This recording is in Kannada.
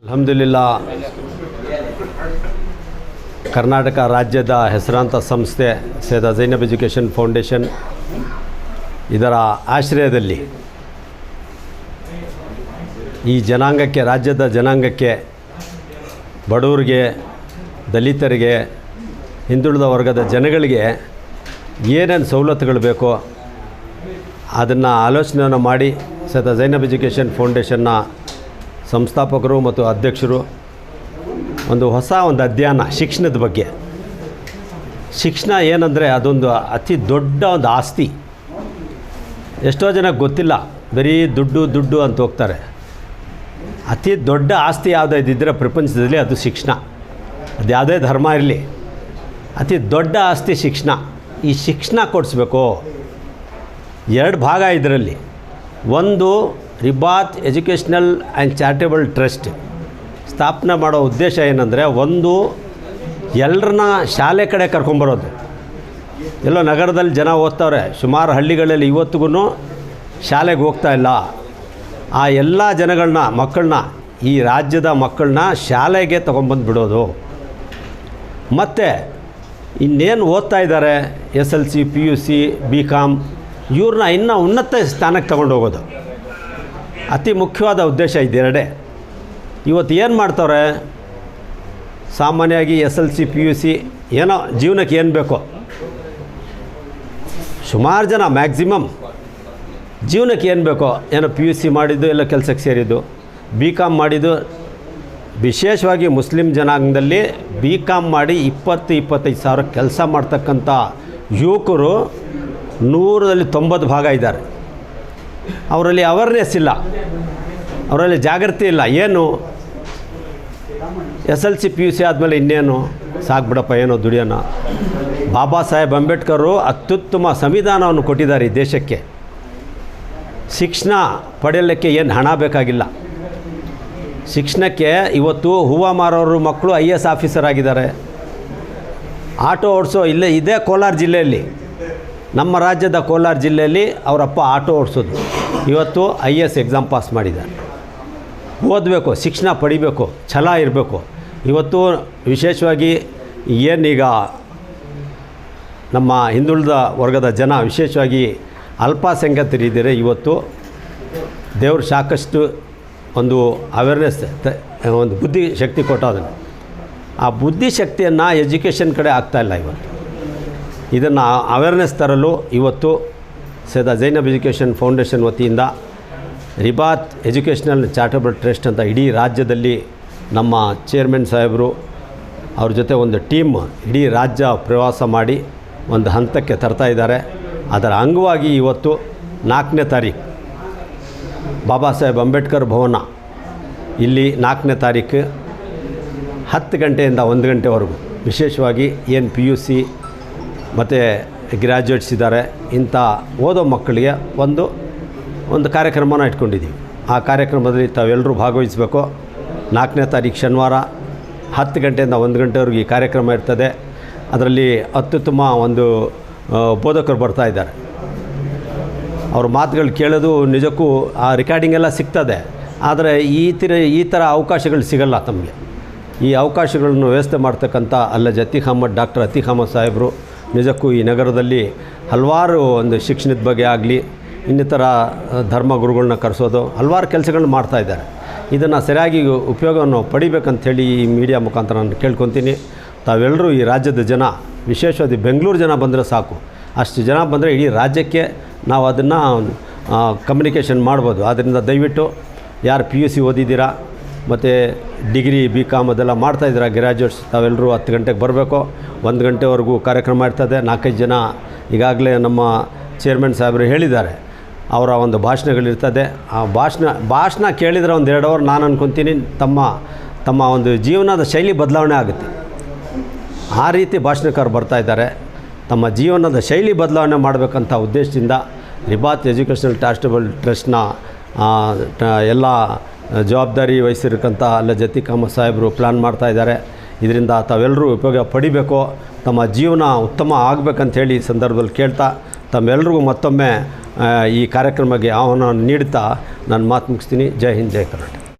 ಅಲ್ಹಮ್ದುಲಿಲ್ಲಾ ಕರ್ನಾಟಕ ರಾಜ್ಯದ ಹೆಸರಾಂತ ಸಂಸ್ಥೆ ಸೈಯದ್ ಝೈನಬ್ ಎಜುಕೇಷನ್ ಫೌಂಡೇಶನ್ ಇದರ ಆಶ್ರಯದಲ್ಲಿ ಈ ಜನಾಂಗಕ್ಕೆ, ರಾಜ್ಯದ ಜನಾಂಗಕ್ಕೆ, ಬಡವರಿಗೆ, ದಲಿತರಿಗೆ, ಹಿಂದುಳಿದ ವರ್ಗದ ಜನಗಳಿಗೆ ಏನೇನು ಸವಲತ್ತುಗಳು ಬೇಕೋ ಅದನ್ನು ಆಲೋಚನೆಯನ್ನು ಮಾಡಿ ಸೈಯದ್ ಝೈನಬ್ ಎಜುಕೇಷನ್ ಫೌಂಡೇಶನ್ನ ಸಂಸ್ಥಾಪಕರು ಮತ್ತು ಅಧ್ಯಕ್ಷರು ಒಂದು ಅಧ್ಯಯನ ಶಿಕ್ಷಣದ ಬಗ್ಗೆ. ಶಿಕ್ಷಣ ಏನಂದರೆ ಅದೊಂದು ಅತಿ ದೊಡ್ಡ ಒಂದು ಆಸ್ತಿ. ಎಷ್ಟೋ ಜನಕ್ಕೆ ಗೊತ್ತಿಲ್ಲ, ಬರೀ ದುಡ್ಡು ಅಂತ ಹೋಗ್ತಾರೆ. ಅತಿ ದೊಡ್ಡ ಆಸ್ತಿ ಯಾವುದೋ ಇದ್ದಿದ್ದರೆ ಪ್ರಪಂಚದಲ್ಲಿ ಅದು ಶಿಕ್ಷಣ. ಅದು ಯಾವುದೇ ಧರ್ಮ ಇರಲಿ, ಅತಿ ದೊಡ್ಡ ಆಸ್ತಿ ಶಿಕ್ಷಣ. ಈ ಶಿಕ್ಷಣ ಕೊಡಿಸ್ಬೇಕು. ಎರಡು ಭಾಗ ಇದರಲ್ಲಿ. ಒಂದು ರಿಬಾತ್ ಎಜುಕೇಷ್ನಲ್ ಆ್ಯಂಡ್ ಚಾರಿಟೇಬಲ್ ಟ್ರಸ್ಟ್ ಸ್ಥಾಪನೆ ಮಾಡೋ ಉದ್ದೇಶ ಏನಂದರೆ, ಒಂದು ಎಲ್ಲರನ್ನ ಶಾಲೆ ಕಡೆ ಕರ್ಕೊಂಬರೋದು. ಎಲ್ಲೋ ನಗರದಲ್ಲಿ ಜನ ಓದ್ತವ್ರೆ, ಸುಮಾರು ಹಳ್ಳಿಗಳಲ್ಲಿ ಇವತ್ತಿಗೂ ಶಾಲೆಗೆ ಹೋಗ್ತಾ ಇಲ್ಲ. ಆ ಎಲ್ಲ ಜನಗಳನ್ನ, ಮಕ್ಕಳನ್ನ, ಈ ರಾಜ್ಯದ ಮಕ್ಕಳನ್ನ ಶಾಲೆಗೆ ತೊಗೊಂಬಂದು ಬಿಡೋದು. ಮತ್ತು ಇನ್ನೇನು ಓದ್ತಾ ಇದ್ದಾರೆ SLC, PUC, BCom, ಇವ್ರನ್ನ ಇನ್ನೂ ಉನ್ನತ ಸ್ಥಾನಕ್ಕೆ ತೊಗೊಂಡೋಗೋದು. ಅತಿ ಮುಖ್ಯವಾದ ಉದ್ದೇಶ ಇದೆರಡೇ. ಇವತ್ತು ಏನು ಮಾಡ್ತವ್ರೆ, ಸಾಮಾನ್ಯವಾಗಿ SLC, PUC ಏನೋ ಜೀವನಕ್ಕೆ ಏನು ಬೇಕೋ, ಸುಮಾರು ಜನ ಮ್ಯಾಕ್ಸಿಮಮ್ ಜೀವನಕ್ಕೆ ಏನು ಬೇಕೋ ಏನೋ PUC ಮಾಡಿದ್ದು, ಎಲ್ಲ ಕೆಲಸಕ್ಕೆ ಸೇರಿದ್ದು, BCom ಮಾಡಿದ್ದು. ವಿಶೇಷವಾಗಿ ಮುಸ್ಲಿಂ ಜನಾಂಗದಲ್ಲಿ BCom ಮಾಡಿ 20-25 ಸಾವಿರ ಕೆಲಸ ಮಾಡ್ತಕ್ಕಂಥ ಯುವಕರು 100ರಲ್ಲಿ 90 ಭಾಗ ಇದ್ದಾರೆ. ಅವರಲ್ಲಿ ಅವೇರ್ನೆಸ್ ಇಲ್ಲ, ಅವರಲ್ಲಿ ಜಾಗೃತಿ ಇಲ್ಲ. ಏನು SLC, PUC ಆದಮೇಲೆ ಇನ್ನೇನು ಸಾಕ್ಬಿಡಪ್ಪ, ಏನೋ ದುಡಿಯೋಣ. ಬಾಬಾ ಸಾಹೇಬ್ ಅಂಬೇಡ್ಕರು ಅತ್ಯುತ್ತಮ ಸಂವಿಧಾನವನ್ನು ಕೊಟ್ಟಿದ್ದಾರೆ ಈ ದೇಶಕ್ಕೆ. ಶಿಕ್ಷಣ ಪಡೆಯಲಿಕ್ಕೆ ಏನು ಹಣ ಬೇಕಾಗಿಲ್ಲ. ಶಿಕ್ಷಣಕ್ಕೆ ಇವತ್ತು ಹೂವು ಮಾರೋರು ಮಕ್ಕಳು IAS ಆಫೀಸರ್ ಆಗಿದ್ದಾರೆ. ಆಟೋ ಓಡಿಸೋ ಇದೇ ಕೋಲಾರ ಜಿಲ್ಲೆಯಲ್ಲಿ, ನಮ್ಮ ರಾಜ್ಯದ ಕೋಲಾರ ಜಿಲ್ಲೆಯಲ್ಲಿ ಅವರಪ್ಪ ಆಟೋ ಓಡಿಸೋದು. ಇವತ್ತು IAS ಎಕ್ಸಾಮ್ ಪಾಸ್ ಮಾಡಿದ್ದಾರೆ. ಓದಬೇಕು, ಶಿಕ್ಷಣ ಪಡಿಬೇಕು, ಛಲ ಇರಬೇಕು. ಇವತ್ತು ವಿಶೇಷವಾಗಿ ಏನೀಗ ನಮ್ಮ ಹಿಂದುಳಿದ ವರ್ಗದ ಜನ, ವಿಶೇಷವಾಗಿ ಅಲ್ಪಸಂಖ್ಯಾತರಿದ್ದಾರೆ, ಇವತ್ತು ದೇವರು ಸಾಕಷ್ಟು ಒಂದು ಅವೇರ್ನೆಸ್, ಒಂದು ಬುದ್ಧಿಶಕ್ತಿ ಕೊಟ್ಟೋದನ್ನು. ಆ ಬುದ್ಧಿಶಕ್ತಿಯನ್ನು ಎಜುಕೇಷನ್ ಕಡೆ ಆಗ್ತಾಯಿಲ್ಲ. ಇವತ್ತು ಇದನ್ನು ಅವೇರ್ನೆಸ್ ತರಲು ಇವತ್ತು ಸೈಯದ್ ಝೈನಬ್ ಎಜುಕೇಷನ್ ಫೌಂಡೇಶನ್ ವತಿಯಿಂದ ರಿಬಾತ್ ಎಜುಕೇಷ್ನಲ್ ಚಾರಿಟಬಲ್ ಟ್ರಸ್ಟ್ ಅಂತ ಇಡೀ ರಾಜ್ಯದಲ್ಲಿ ನಮ್ಮ ಚೇರ್ಮನ್ ಸಾಹೇಬರು ಅವ್ರ ಜೊತೆ ಒಂದು ಟೀಮ್ ಇಡೀ ರಾಜ್ಯ ಪ್ರವಾಸ ಮಾಡಿ ಒಂದು ಹಂತಕ್ಕೆ ತರ್ತಾ ಇದ್ದಾರೆ. ಅದರ ಅಂಗವಾಗಿ ಇವತ್ತು 4ನೇ ತಾರೀಕು ಬಾಬಾ ಸಾಹೇಬ್ ಅಂಬೇಡ್ಕರ್ ಭವನ ಇಲ್ಲಿ 4ನೇ ತಾರೀಕು 10 ಗಂಟೆಯಿಂದ 1 ಗಂಟೆವರೆಗೂ ವಿಶೇಷವಾಗಿ ಏನು PUC ಮತ್ತು ಗ್ರ್ಯಾಜುಯೇಟ್ಸ್ ಇದ್ದಾರೆ, ಇಂಥ ಓದೋ ಮಕ್ಕಳಿಗೆ ಒಂದು ಕಾರ್ಯಕ್ರಮನ ಇಟ್ಕೊಂಡಿದ್ದೀವಿ. ಆ ಕಾರ್ಯಕ್ರಮದಲ್ಲಿ ತಾವೆಲ್ಲರೂ ಭಾಗವಹಿಸಬೇಕು. 4ನೇ ತಾರೀಕು ಶನಿವಾರ 10 ಗಂಟೆಯಿಂದ 1 ಗಂಟೆವರೆಗೂ ಈ ಕಾರ್ಯಕ್ರಮ ಇರ್ತದೆ. ಅದರಲ್ಲಿ ಅತ್ಯುತ್ತಮ ಒಂದು ಬೋಧಕರು ಬರ್ತಾ ಇದ್ದಾರೆ. ಅವ್ರ ಮಾತುಗಳು ಕೇಳೋದು ನಿಜಕ್ಕೂ ಆ ರೆಕಾರ್ಡಿಂಗ್ ಎಲ್ಲ ಸಿಗ್ತದೆ. ಆದರೆ ಈ ಥರ ಅವಕಾಶಗಳು ಸಿಗಲ್ಲ ತಮಗೆ. ಈ ಅವಕಾಶಗಳನ್ನು ವ್ಯವಸ್ಥೆ ಮಾಡ್ತಕ್ಕಂಥ ಡಾಕ್ಟರ್ ಅತೀಕ್ ಅಹಮದ್ ಸಾಹೇಬರು ನಿಜಕ್ಕೂ ಈ ನಗರದಲ್ಲಿ ಹಲವಾರು ಒಂದು ಶಿಕ್ಷಣದ ಬಗ್ಗೆ ಆಗಲಿ, ಇನ್ನಿತರ ಧರ್ಮಗುರುಗಳನ್ನ ಕರೆಸೋದು, ಹಲವಾರು ಕೆಲಸಗಳನ್ನ ಮಾಡ್ತಾಯಿದ್ದಾರೆ. ಇದನ್ನು ಸರಿಯಾಗಿ ಉಪಯೋಗವನ್ನು ಪಡಿಬೇಕಂಥೇಳಿ ಈ ಮೀಡಿಯಾ ಮುಖಾಂತರ ನಾನು ಕೇಳ್ಕೊತೀನಿ. ತಾವೆಲ್ಲರೂ ಈ ರಾಜ್ಯದ ಜನ, ವಿಶೇಷವಾಗಿ ಬೆಂಗಳೂರು ಜನ ಬಂದರೆ ಸಾಕು, ಅಷ್ಟು ಜನ ಬಂದರೆ ಇಡೀ ರಾಜ್ಯಕ್ಕೆ ನಾವು ಅದನ್ನು ಕಮ್ಯುನಿಕೇಷನ್ ಮಾಡ್ಬೋದು. ಆದ್ದರಿಂದ ದಯವಿಟ್ಟು ಯಾರು PUC ಓದಿದ್ದೀರಾ ಮತ್ತು ಡಿಗ್ರಿ BCom ಅದೆಲ್ಲ ಮಾಡ್ತಾಯಿದ್ದೀರಾ ಗ್ರ್ಯಾಜುಯೇಟ್ಸ್, ತಾವೆಲ್ಲರೂ 10 ಗಂಟೆಗೆ ಬರಬೇಕು. 1 ಗಂಟೆವರೆಗೂ ಕಾರ್ಯಕ್ರಮ ಇರ್ತದೆ. 4-5 ಜನ ಈಗಾಗಲೇ ನಮ್ಮ ಚೇರ್ಮನ್ ಸಾಹೇಬರು ಹೇಳಿದ್ದಾರೆ, ಅವರ ಒಂದು ಭಾಷಣಗಳಿರ್ತದೆ. ಆ ಭಾಷಣ ಕೇಳಿದರೆ 1-2 ಅವರ್ ನಾನು ಅಂದ್ಕೊತೀನಿ ತಮ್ಮ ಒಂದು ಜೀವನದ ಶೈಲಿ ಬದಲಾವಣೆ ಆಗುತ್ತೆ. ಆ ರೀತಿ ಭಾಷಣಕಾರರು ಬರ್ತಾಯಿದ್ದಾರೆ. ತಮ್ಮ ಜೀವನದ ಶೈಲಿ ಬದಲಾವಣೆ ಮಾಡಬೇಕಂತ ಉದ್ದೇಶದಿಂದ ರಿಬಾತ್ ಎಜುಕೇಷನಲ್ ಚಾರಿಟಬಲ್ ಟ್ರಸ್ಟ್ನ ಎಲ್ಲ ಜವಾಬ್ದಾರಿ ವಹಿಸಿರ್ತಕ್ಕಂಥ ಅತೀಕ್ ಅಹಮದ್ ಸಾಹೇಬರು ಪ್ಲ್ಯಾನ್ ಮಾಡ್ತಾಯಿದ್ದಾರೆ. ಇದರಿಂದ ತಾವೆಲ್ಲರೂ ಉಪಯೋಗ ಪಡಿಬೇಕು, ತಮ್ಮ ಜೀವನ ಉತ್ತಮ ಆಗಬೇಕಂಥೇಳಿ ಈ ಸಂದರ್ಭದಲ್ಲಿ ಕೇಳ್ತಾ ತಮ್ಮೆಲ್ಲರಿಗೂ ಮತ್ತೊಮ್ಮೆ ಈ ಕಾರ್ಯಕ್ರಮಕ್ಕೆ ಆಹ್ವಾನ ನೀಡುತ್ತಾ ನಾನು ಮಾತು ಮುಗಿಸ್ತೀನಿ. ಜೈ ಹಿಂದ್, ಜೈ ಕರ್ನಾಟಕ.